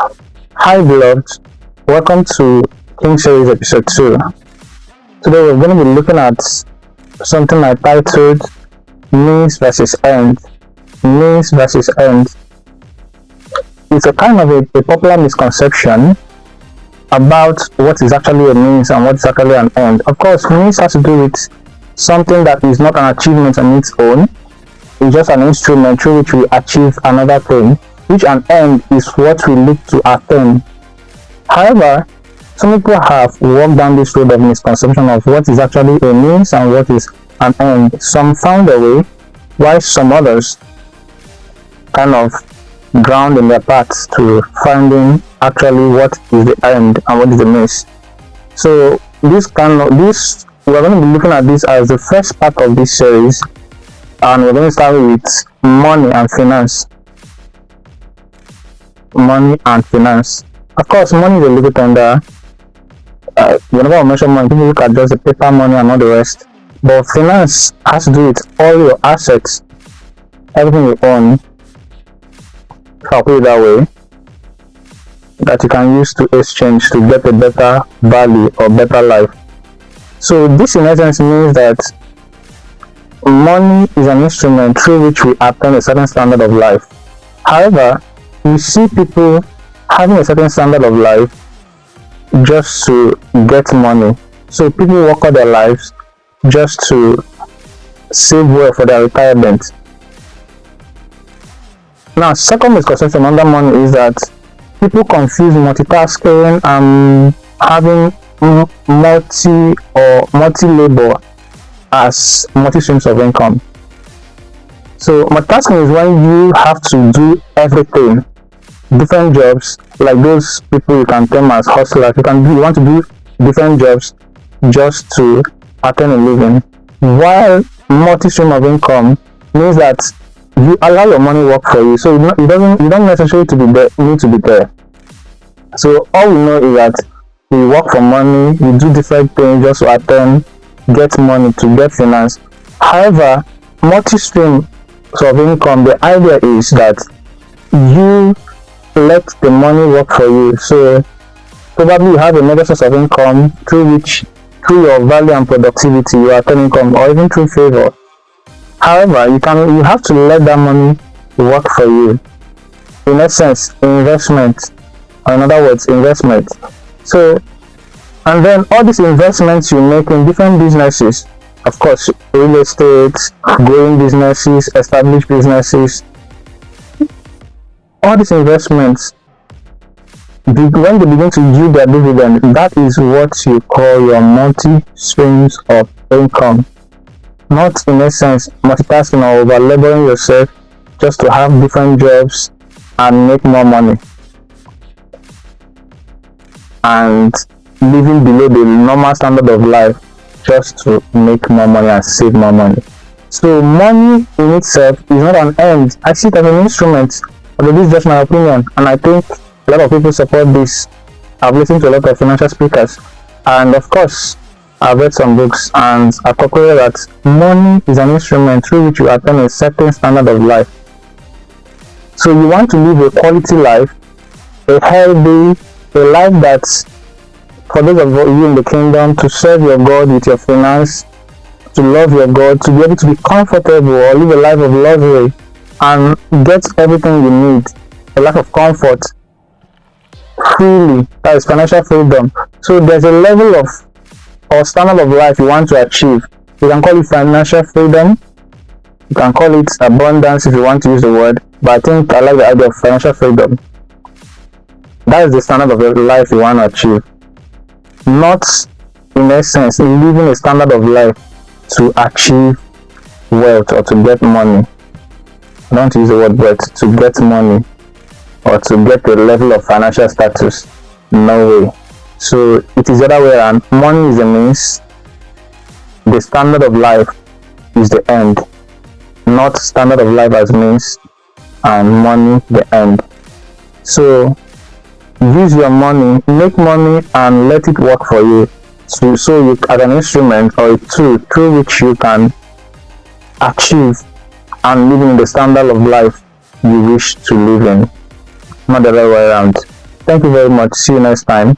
Hi beloved, welcome to King Series episode 2. Today we're going to be looking at something I titled means versus end. Means versus end. It's a kind of a popular misconception about what is actually a means and what is actually an end. Of course, means has to do with something that is not an achievement on its own. It's just an instrument through which we achieve another thing, which an end is what we look to attain. However, some people have walked down this road of misconception of what is actually a means and what is an end. Some found a way, while some others kind of drowned in their paths to finding actually what is the end and what is the means. So we're going to be looking at this as the first part of this series, and we're going to start with money and finance. Money and finance. Of course, money is a little tender. Whenever I mention money, people look at just the paper money and not the rest. But finance has to do with all your assets, everything you own, if I'll put it that way, that you can use to exchange to get a better value or better life. So this in essence means that money is an instrument through which we attain a certain standard of life. However, you see people having a certain standard of life just to get money. So people work all their lives just to save well for their retirement. Now, second misconception under money is that people confuse multitasking and having multi-labor as multi-streams of income. So multitasking is when you have to do everything, different jobs, like those people you can term as hustlers. You want to do different jobs just to attain a living. While multi-stream of income means that you allow your money work for you, so you don't necessarily need to be there. So all we know is that we work for money, we do different things just to attain, get money, to get finance. However, multi-stream of income, the idea is that you let the money work for you. So probably you have another source of income through your value and productivity you attain income, or even through favor. However, you have to let that money work for you. In essence, investment, or in other words, investment. So, and then all these investments you make in different businesses, of course, real estate, growing businesses, established businesses, all these investments, when they begin to yield their dividend, that is what you call your multi-streams of income. Not in essence multitasking or over-laboring yourself just to have different jobs and make more money and living below the normal standard of life just to make more money and save more money. So money in itself is not an end. I see it as an instrument. But this is just my opinion, and I think a lot of people support this. I've listened to a lot of financial speakers, and of course I've read some books, and I've concluded that money is an instrument through which you attain a certain standard of life. So you want to live a quality life, a healthy, a life that's, for those of you in the kingdom, to serve your God with your finance, to love your God, to be able to be comfortable or live a life of luxury and get everything you need, a life of comfort, freely. That is financial freedom. So there's a level of or standard of life you want to achieve. You can call it financial freedom, you can call it abundance if you want to use the word, but I think I like the idea of financial freedom. That is the standard of life you want to achieve. Not, in essence, living a standard of life to achieve wealth or to get money. I don't use the word but to get money or to get a level of financial status. No way. So it is the other way around. Money is the means, the standard of life is the end. Not standard of life as means and money the end. So use your money, make money and let it work for you. So you, as an instrument or a tool through which you can achieve and live in the standard of life you wish to live in, not the other way around. Thank you very much. See you next time.